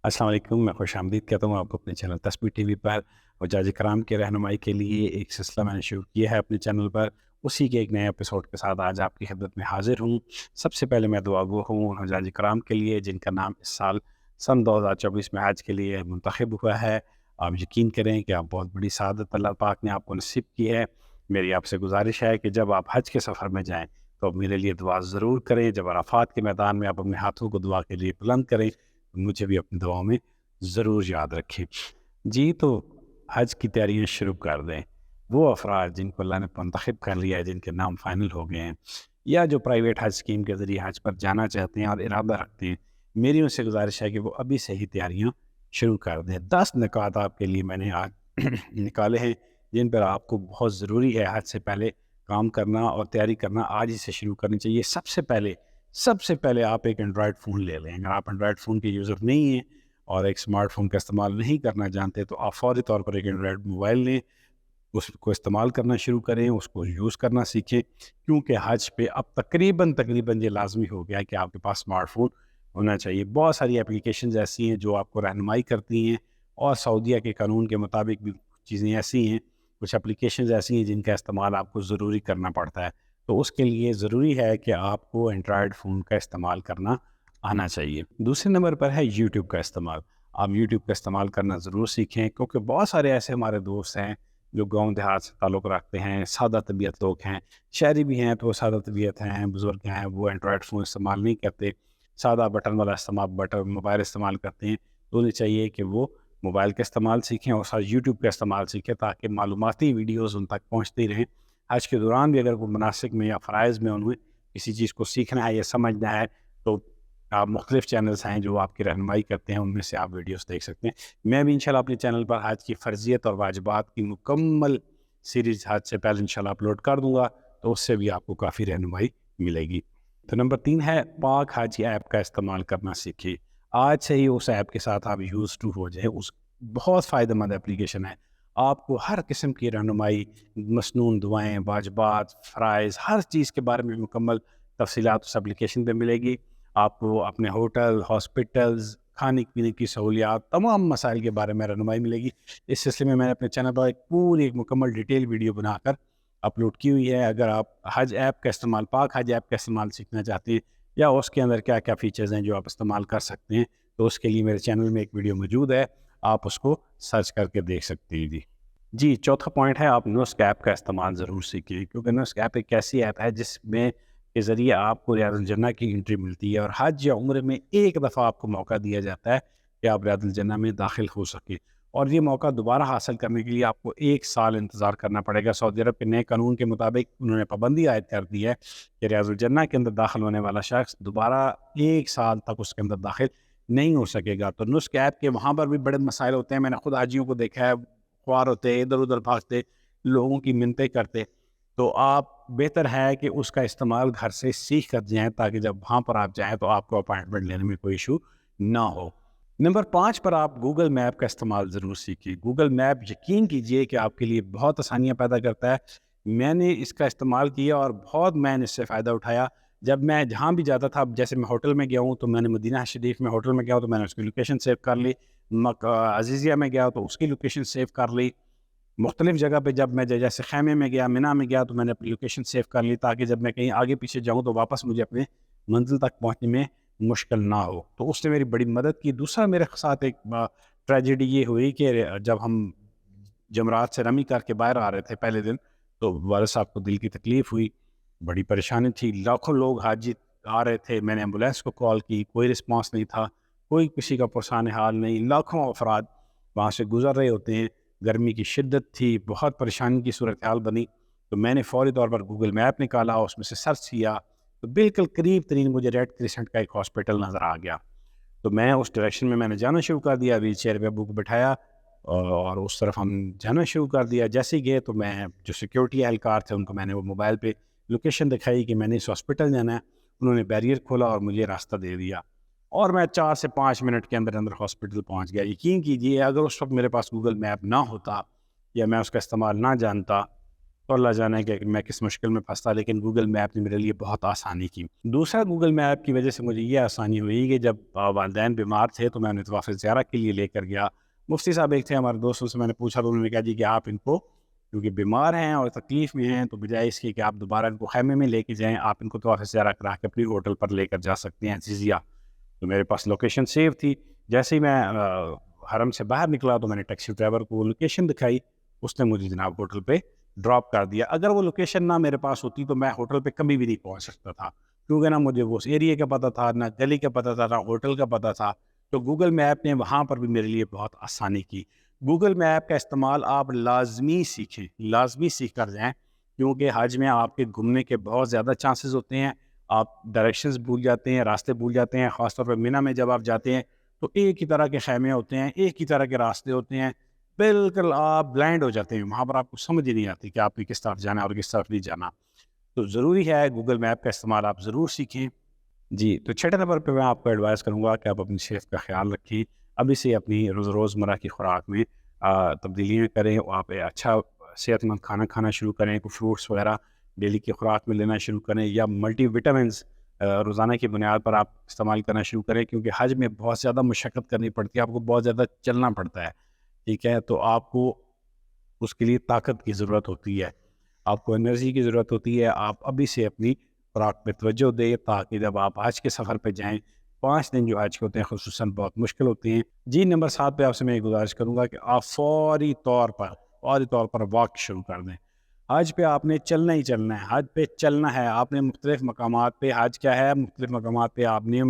अस्सलाम वालेकुम, मैं खुश आमदीद कहता हूँ आपको अपने चैनल तस्बीह टीवी पर। और जाज कराम की रहनुमाई के लिए एक सिलसिला मैंने शुरू किया है अपने चैनल पर। उसी के एक नए एपिसोड के साथ आज आपकी खिदमत में हाजिर हूँ। सबसे पहले मैं दुआ गो हूँ उन हजाज कराम के लिए जिनका नाम इस साल सन 2024 में हज के लिए मुंतखब हुआ है। आप यकीन करें कि आप बहुत बड़ी सआदत अल्लाह पाक ने आपको नसीब की है। मेरी आपसे गुजारिश है कि जब आप हज के सफ़र में जाएँ तो आप मेरे लिए दुआ ज़रूर करें। जब अराफात के मैदान में आप अपने हाथों को दुआ के लिए बुलंद करें, मुझे भी अपनी दुआओं में ज़रूर याद रखें। जी, तो हज की तैयारियाँ शुरू कर दें। वो अफ़राद जिनको अल्लाह ने मुंतखब कर लिया है, जिनके नाम फ़ाइनल हो गए हैं, या जो प्राइवेट हज स्कीम के ज़रिए हज पर जाना चाहते हैं और इरादा रखते हैं, मेरी उनसे गुजारिश है कि वो अभी से ही तैयारियाँ शुरू कर दें। 10 निकात आपके लिए मैंने आज निकाले हैं, जिन पर आपको बहुत ज़रूरी है हज से पहले काम करना और तैयारी करना आज ही से शुरू करनी चाहिए। सबसे पहले आप एक एंड्रॉयड फ़ोन ले लें। अगर आप एंड्रॉयड फ़ोन के यूज़र नहीं हैं और एक स्मार्टफ़ोन का इस्तेमाल नहीं करना जानते, तो आप फ़ौरी तौर पर एक एंड्रॉयड मोबाइल लें, उसको इस्तेमाल करना शुरू करें, उसको यूज़ करना सीखें। क्योंकि हज पे अब तकरीबन ये लाज़मी हो गया है कि आपके पास स्मार्टफ़ोन होना चाहिए। बहुत सारी एप्लीकेशंस ऐसी हैं जो आपको रहनुमाई करती हैं, और सऊदीया के कानून के मुताबिक भी चीज़ें ऐसी हैं, कुछ एप्लीकेशंस ऐसी हैं जिनका इस्तेमाल आपको ज़रूरी करना पड़ता है। तो उसके लिए ज़रूरी है कि आपको एंड्रॉयड फ़ोन का इस्तेमाल करना आना चाहिए। दूसरे नंबर पर है यूट्यूब का इस्तेमाल। आप यूट्यूब का इस्तेमाल करना ज़रूर सीखें, क्योंकि बहुत सारे ऐसे हमारे दोस्त हैं जो गाँव देहात से ताल्लुक़ रखते हैं, सादा तबीयत लोग हैं। शहरी भी हैं तो वो सादा तबीयत हैं, बुज़ुर्ग हैं, वो एंड्रॉयड फ़ोन इस्तेमाल नहीं करते, सादा बटन वाला मोबाइल इस्तेमाल करते हैं। तो उन्हें चाहिए कि वो मोबाइल का इस्तेमाल सीखें और साथ यूट्यूब का इस्तेमाल सीखें, ताकि मालूमाती वीडियोज़ उन तक पहुँचती रहें। हज के दौरान भी अगर कोई मनासिक में या फ़राइज़ में उन्हें किसी चीज़ को सीखना है या समझना है, तो आप मुख्तलिफ़ चैनल्स हैं जो आपकी रहनुमाई करते हैं, उनमें से आप वीडियोज़ देख सकते हैं। मैं भी इंशाल्लाह अपने चैनल पर हज की फ़र्ज़ियत और वाजिबात की मुकम्मल सीरीज़ हज से पहले इंशाल्लाह अपलोड कर दूँगा, तो उससे भी आपको काफ़ी रहनुमाई मिलेगी। तो नंबर 3 है पाक हाजी ऐप का इस्तेमाल करना सीखिए। आज से ही उस ऐप के साथ आप यूज़ टू हो जाएँ। उस बहुत फ़ायदेमंद एप्लीकेशन है। आपको हर किस्म की रहनुमाई, मसनून दुआएँ, वाजिबात, फ़राइज़, हर चीज़ के बारे में मुकम्मल तफ़सीलात उस एप्लीकेशन पे मिलेगी। आपको अपने होटल, हॉस्पिटल्स, खाने-पीने की सहूलियात, तमाम मसाइल के बारे में रहनुमाई मिलेगी। इस सिलसिले में मैंने अपने चैनल पर एक मुकम्मल डिटेल वीडियो बनाकर अपलोड की हुई है। अगर आप हज ऐप का इस्तेमाल, पाक हज ऐप का इस्तेमाल सीखना चाहते हैं, या उसके अंदर क्या-क्या फ़ीचर्स हैं जो आप इस्तेमाल कर सकते हैं, तो उसके लिए मेरे चैनल में एक वीडियो मौजूद है, आप उसको सर्च करके देख सकते हैं जी। जी, चौथा पॉइंट है आप नुस्क ऐप का इस्तेमाल ज़रूर सीखिए, क्योंकि नुस्क ऐप एक ऐसी ऐप है जिसमें के ज़रिए आपको रियादुल जन्नह की एंट्री मिलती है, और हज या उम्र में एक दफ़ा आपको मौका दिया जाता है कि आप रियादुल जन्नह में दाखिल हो सकें। और ये मौका दोबारा हासिल करने के लिए आपको 1 साल इंतज़ार करना पड़ेगा। सऊदी अरब के नए कानून के मुताबिक उन्होंने पाबंदी आयद कर दी है कि रियादुल जन्नह के अंदर दाखिल होने वाला शख्स दोबारा 1 साल तक उसके अंदर दाखिल नहीं हो सकेगा। तो नुस्क ऐप के वहाँ पर भी बड़े मसाइल होते हैं। मैंने खुद हाजियों को देखा है, ख्वार होते, इधर-उधर भागते, लोगों की मिन्नतें करते। तो आप बेहतर है कि उसका इस्तेमाल घर से सीख कर जाएँ, ताकि जब वहाँ पर आप जाएँ तो आपको अपॉइंटमेंट लेने में कोई इशू ना हो। नंबर 5 पर आप गूगल मैप का इस्तेमाल ज़रूर सीखिए। गूगल मैप यकीन कीजिए कि आपके लिए बहुत आसानियाँ पैदा करता है। मैंने इसका इस्तेमाल किया और बहुत मैंने इससे फ़ायदा उठाया। जब मैं जहाँ भी जाता था, अब जैसे मैं होटल में गया हूँ, तो मैंने मदीना शरीफ में होटल में गया हूँ तो मैंने उसकी लोकेशन सेव कर ली। अज़ीज़िया में गया तो उसकी लोकेशन सेव कर ली। मुख्तलिफ़ जगह पे जब मैं जैसे ख़ैमे में गया, मिना में गया, तो मैंने अपनी लोकेशन सेव कर ली, ताकि जब मैं कहीं आगे पीछे जाऊँ तो वापस मुझे अपने मंज़िल तक पहुँचने में मुश्किल ना हो। तो उसने मेरी बड़ी मदद की। दूसरा मेरे साथ एक ट्रेजेडी ये हुई कि जब हम जमरात से रमी करके बाहर आ रहे थे पहले दिन, तो वालिद साहब को दिल की तकलीफ़ हुई, बड़ी परेशानी थी। लाखों लोग हाजी आ रहे थे, मैंने एम्बुलेंस को कॉल की, कोई रिस्पॉन्स नहीं था, कोई किसी का पुरसान हाल नहीं। लाखों अफराद वहाँ से गुज़र रहे होते हैं, गर्मी की शिद्दत थी, बहुत परेशानी की सूरत हाल बनी। तो मैंने फ़ौरी तौर पर गूगल मैप निकाला, उसमें से सर्च किया, तो बिल्कुल करीब तरीन मुझे रेड क्रिसेंट का एक हॉस्पिटल नज़र आ गया। तो मैं उस डायरेक्शन में मैंने जाना शुरू कर दिया, व्हील चेयर पे अब्बू को बिठाया, और उस तरफ हम जाना शुरू कर दिया। जैसे ही गए तो मैं जो सिक्योरिटी एहलकार थे उनको मैंने वो मोबाइल पे लोकेशन दिखाई कि मैंने इस हॉस्पिटल जाना है। उन्होंने बैरियर खोला और मुझे रास्ता दे दिया, और मैं 4 से 5 मिनट के अंदर अंदर हॉस्पिटल पहुंच गया। यकीन कीजिए, अगर उस वक्त मेरे पास गूगल मैप ना होता या मैं उसका इस्तेमाल ना जानता, تو اللہ جانے کہ میں کس مشکل میں پھنستا، لیکن گوگل میپ نے میرے لیے بہت آسانی کی۔ دوسرا، گوگل میپ کی وجہ سے مجھے یہ آسانی ہوئی کہ جب والدین بیمار تھے تو میں انہیں طواف زیارت کے لیے لے کر گیا۔ مفتی صاحب ایک تھے ہمارے دوستوں سے، میں نے پوچھا تو انہوں نے کہا جی کہ آپ ان کو کیونکہ بیمار ہیں اور تکلیف میں ہیں، تو بجائے اس کے کہ آپ دوبارہ ان کو خیمے میں لے کے جائیں، آپ ان کو طواف زیارت کرا کے اپنی ہوٹل پر لے کر جا سکتے ہیں عزیزیہ۔ تو میرے پاس لوکیشن سیو تھی۔ جیسے ہی میں حرم سے باہر نکلا تو میں نے ٹیکسی ڈرائیور کو لوکیشن دکھائی، اس نے مجھے جناب ہوٹل پہ ڈراپ کر دیا۔ اگر وہ لوکیشن نہ میرے پاس ہوتی تو میں ہوٹل پہ کبھی بھی نہیں پہنچ سکتا تھا، کیونکہ نہ مجھے وہ اس ایریے کا پتہ تھا، نہ گلی کا پتہ تھا، نہ ہوٹل کا پتہ تھا۔ تو گوگل میپ نے وہاں پر بھی میرے لیے بہت آسانی کی۔ گوگل میپ کا استعمال آپ لازمی سیکھیں، لازمی سیکھ کر جائیں، کیونکہ حج میں آپ کے گھومنے کے بہت زیادہ چانسز ہوتے ہیں۔ آپ ڈائریکشنز بھول جاتے ہیں، راستے بھول جاتے ہیں، خاص طور پہ منی میں جب آپ جاتے ہیں تو ایک ہی طرح کے خیمے ہوتے ہیں، ایک ہی طرح کے راستے ہوتے ہیں، بالکل آپ بلائنڈ ہو جاتے ہیں، وہاں پر آپ کو سمجھ ہی نہیں آتی کہ آپ نے کس طرف جانا ہے اور کس طرف نہیں جانا۔ تو ضروری ہے گوگل میپ کا استعمال آپ ضرور سیکھیں۔ جی، تو چھٹے نمبر پہ میں آپ کو ایڈوائز کروں گا کہ آپ اپنی صحت کا خیال رکھیں، ابھی سے اپنی روزمرہ کی خوراک میں تبدیلیاں کریں، آپ اچھا صحت مند کھانا کھانا شروع کریں، کوئی فروٹس وغیرہ ڈیلی کی خوراک میں لینا شروع کریں، یا ملٹی وٹامنس روزانہ کی بنیاد پر آپ استعمال کرنا شروع کریں، کیونکہ حج میں بہت زیادہ مشقت کرنی پڑتی ہے، آپ کو بہت زیادہ چلنا پڑتا ہے، ٹھیک ہے؟ تو آپ کو اس کے لیے طاقت کی ضرورت ہوتی ہے، آپ کو انرجی کی ضرورت ہوتی ہے۔ آپ ابھی سے اپنی خوراک پہ توجہ دیں تاکہ جب آپ حج کے سفر پہ جائیں، 5 دن جو حج کے ہوتے ہیں خصوصاً بہت مشکل ہوتے ہیں۔ جی، نمبر 7 پہ آپ سے میں یہ گزارش کروں گا کہ آپ فوری طور پر واک شروع کر دیں۔ حج پہ آپ نے چلنا ہی چلنا ہے، حج پہ چلنا ہے، آپ نے مختلف مقامات پہ، حج کیا ہے، مختلف مقامات پہ آپ نے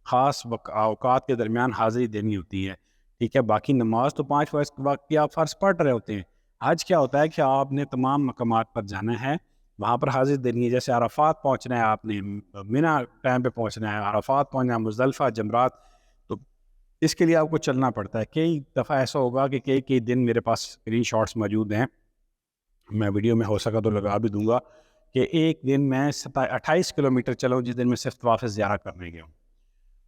خاص اوقات کے درمیان حاضری دینی ہوتی ہے، ٹھیک ہے؟ باقی نماز تو 5 وقت کی آپ فرض پڑھ رہے ہوتے ہیں۔ حج کیا ہوتا ہے کہ آپ نے تمام مقامات پر جانا ہے، وہاں پر حاضر دینی ہے، جیسے عرفات پہنچنا ہے، آپ نے منی ٹائم پہ پہنچنا ہے، عرفات پہنچنا ہے، مزدلفہ، جمرات، تو اس کے لیے آپ کو چلنا پڑتا ہے۔ کئی دفعہ ایسا ہوگا کہ کئی دن میرے پاس اسکرین شاٹس موجود ہیں، میں ویڈیو میں ہو سکا تو لگا بھی دوں گا، کہ ایک دن میں 28 کلومیٹر چلا ہوں، جس دن میں صرف طواف زیارت کرنے گیا ہوں۔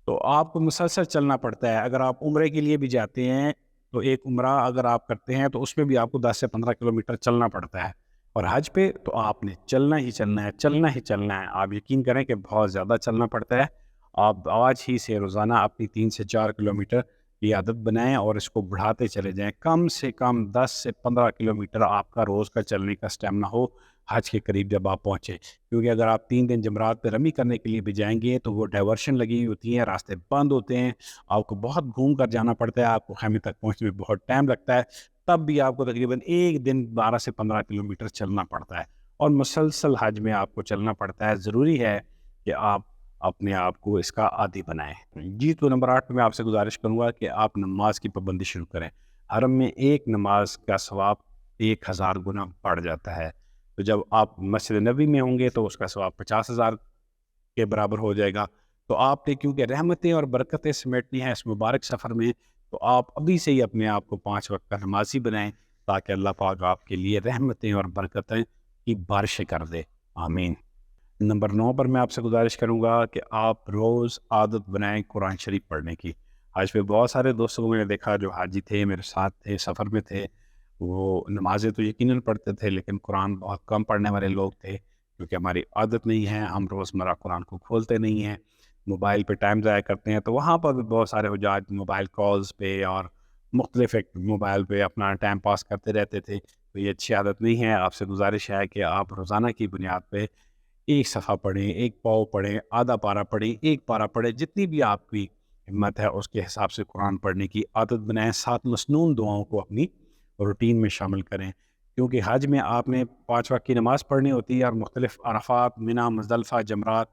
تو آپ کو مسلسل چلنا پڑتا ہے۔ اگر آپ عمرے کے لیے بھی جاتے ہیں تو ایک عمرہ اگر آپ کرتے ہیں تو اس میں بھی آپ کو 10 سے 15 کلومیٹر چلنا پڑتا ہے، اور حج پہ تو آپ نے چلنا ہی چلنا ہے، چلنا ہی چلنا ہے۔ آپ یقین کریں کہ بہت زیادہ چلنا پڑتا ہے۔ آپ آج ہی سے روزانہ اپنی 3 سے 4 کلومیٹر کی عادت بنائیں اور اس کو بڑھاتے چلے جائیں۔ کم سے کم 10 سے 15 کلومیٹر آپ کا روز کا چلنے کا اسٹیمنا ہو حج کے قریب جب آپ پہنچیں، کیونکہ اگر آپ 3 دن جمرات پہ رمی کرنے کے لیے بھی جائیں گے تو وہ ڈائیورشن لگی ہوئی ہوتی ہیں، راستے بند ہوتے ہیں، آپ کو بہت گھوم کر جانا پڑتا ہے، آپ کو خیمے تک پہنچنے میں بہت ٹائم لگتا ہے، تب بھی آپ کو تقریباً ایک دن 12 سے 15 کلومیٹر چلنا پڑتا ہے، اور مسلسل حج میں آپ کو چلنا پڑتا ہے۔ ضروری ہے کہ آپ اپنے آپ کو اس کا عادی بنائیں۔ جی، تو نمبر 8 پہ میں آپ سے گزارش کروں گا کہ آپ نماز کی پابندی شروع کریں۔ حرم میں ایک نماز کا ثواب 1000 گنا بڑھ جاتا ہے، تو جب آپ مسجد نبی میں ہوں گے تو اس کا ثواب 50,000 کے برابر ہو جائے گا۔ تو آپ نے کیونکہ رحمتیں اور برکتیں سمیٹنی ہیں اس مبارک سفر میں، تو آپ ابھی سے ہی اپنے آپ کو 5 وقت کا نمازی بنائیں، تاکہ اللہ پاک آپ کے لیے رحمتیں اور برکتیں کی بارشیں کر دے، آمین۔ نمبر 9 پر میں آپ سے گزارش کروں گا کہ آپ روز عادت بنائیں قرآن شریف پڑھنے کی۔ آج پہ بہت سارے دوستوں کو میں نے دیکھا جو حاجی تھے، میرے ساتھ تھے، سفر میں تھے، وہ نمازیں تو یقیناً پڑھتے تھے لیکن قرآن بہت کم پڑھنے والے لوگ تھے، کیونکہ ہماری عادت نہیں ہے، ہم روزمرہ قرآن کو کھولتے نہیں ہیں، موبائل پہ ٹائم ضائع کرتے ہیں۔ تو وہاں پر بھی بہت سارے حجاج موبائل کالز پہ اور مختلف موبائل پہ اپنا ٹائم پاس کرتے رہتے تھے، تو یہ اچھی عادت نہیں ہے۔ آپ سے گزارش ہے کہ آپ روزانہ کی بنیاد پہ ایک صفحہ پڑھیں، ایک پاؤ پڑھیں، آدھا پارہ پڑھیں، ایک پارہ پڑھیں، جتنی بھی آپ کی ہمت ہے اس کے حساب سے قرآن پڑھنے کی عادت بنائیں۔ 7 مسنون دعاؤں کو اپنی روٹین میں شامل کریں، کیونکہ حج میں آپ نے 5 وقت کی نماز پڑھنی ہوتی ہے، اور مختلف عرفات، منی، مزدلفہ، جمرات،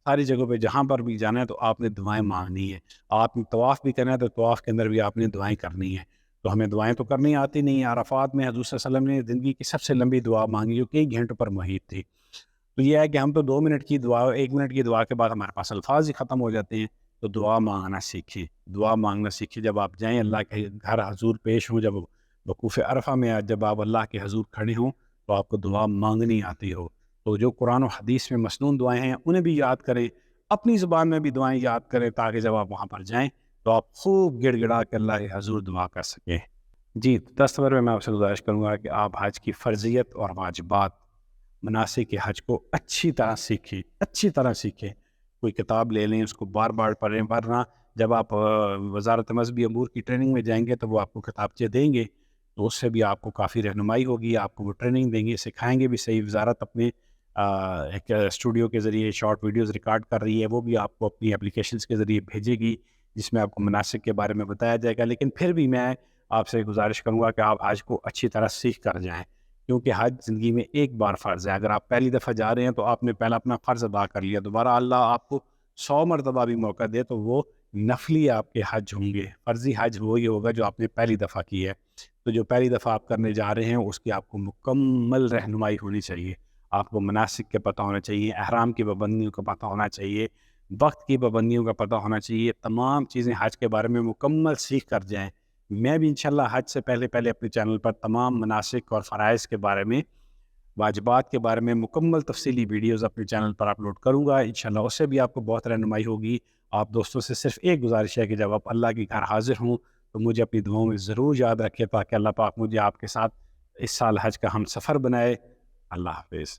ساری جگہوں پہ جہاں پر بھی جانا ہے تو آپ نے دعائیں مانگنی ہے۔ آپ نے طواف بھی کرنا ہے تو طواف کے اندر بھی آپ نے دعائیں کرنی ہیں، تو ہمیں دعائیں تو کرنی آتی نہیں ہیں۔ عرفات میں حضور صلی اللہ علیہ وسلم نے زندگی کی سب سے لمبی دعا مانگی جو کئی گھنٹوں پر محیط تھی۔ تو یہ ہے کہ ہم تو 2 منٹ کی دعا، 1 منٹ کی دعا کے بعد ہمارے پاس الفاظ ہی ختم ہو جاتے ہیں، تو دعا مانگنا سیکھیں، دعا مانگنا سیکھیں۔ جب آپ جائیں اللہ کے گھر حضور پیش ہوں، جب وقوف عرفہ میں جب آپ اللہ کے حضور کھڑے ہوں تو آپ کو دعا مانگنی آتی ہو، تو جو قرآن و حدیث میں مسنون دعائیں ہیں انہیں بھی یاد کریں، اپنی زبان میں بھی دعائیں یاد کریں، تاکہ جب آپ وہاں پر جائیں تو آپ خوب گڑ گڑا کے اللہ کے حضور دعا کر سکیں۔ जी, 10 नंबर में मैं आपसे गुज़ारिश करूँगा कि आप हज की फ़र्ज़ियत और वाजिबात, मनासिक के हज को अच्छी तरह सीखें। कोई किताब ले लें, उसको बार-बार पढ़ें, वरना जब आप वज़ारत मज़हबी अमूर की ट्रेनिंग में जाएँगे तो वो आपको किताबचे देंगे, तो उससे भी आपको काफ़ी रहनुमाई होगी, आपको वो ट्रेनिंग देंगे, सिखाएँगे भी सही। वज़ारत अपने एक स्टूडियो के ज़रिए शॉर्ट वीडियोज़ रिकॉर्ड कर रही है, वो भी आपको अपनी एप्लीकेशंस के ज़रिए भेजेगी, जिसमें आपको मनासिक के बारे में बताया जाएगा। लेकिन फिर भी मैं आपसे गुज़ारिश करूँगा कि आप हज को अच्छी तरह सीख कर जाएँ, क्योंकि हज ज़िंदगी में एक बार फ़र्ज़ है। अगर आप पहली दफ़ा जा रहे हैं तो आपने पहला अपना फ़र्ज़ अदा कर लिया, दोबारा अल्लाह आपको 100 मरतबा भी मौका दे तो वो नफ़ली आपके हज होंगे। फ़र्ज़ी हज वही होगा जो आपने पहली दफ़ा की है। तो जो पहली दफ़ा आप करने जा रहे हैं उसकी आपको मुकम्मल रहनुमाई होनी चाहिए। आपको मनासिक के पता होना चाहिए, एहराम की पाबंदियों का पता होना चाहिए, वक़्त की पाबंदियों का पता होना चाहिए, तमाम चीज़ें हज के बारे में मुकम्मल सीख कर जाएँ। मैं भी इंशाल्लाह हज से पहले अपने चैनल पर तमाम मनासिक और फ़राइज़ के बारे में, वाजिबात के बारे में मुकम्मल तफ़सीली वीडियोज़ अपने चैनल पर अपलोड करूँगा। इंशाल्लाह उससे भी आपको बहुत रहनुमाई होगी। आप दोस्तों से सिर्फ़ एक गुज़ारिश है कि जब आप अल्लाह के घर हाज़िर हों, तो मुझे अपनी दुआओं में ज़रूर याद रखें, ताकि अल्लाह पाक मुझे आपके साथ इस साल हज का हमसफ़र बनाए। अल्लाह हाफ़िज़।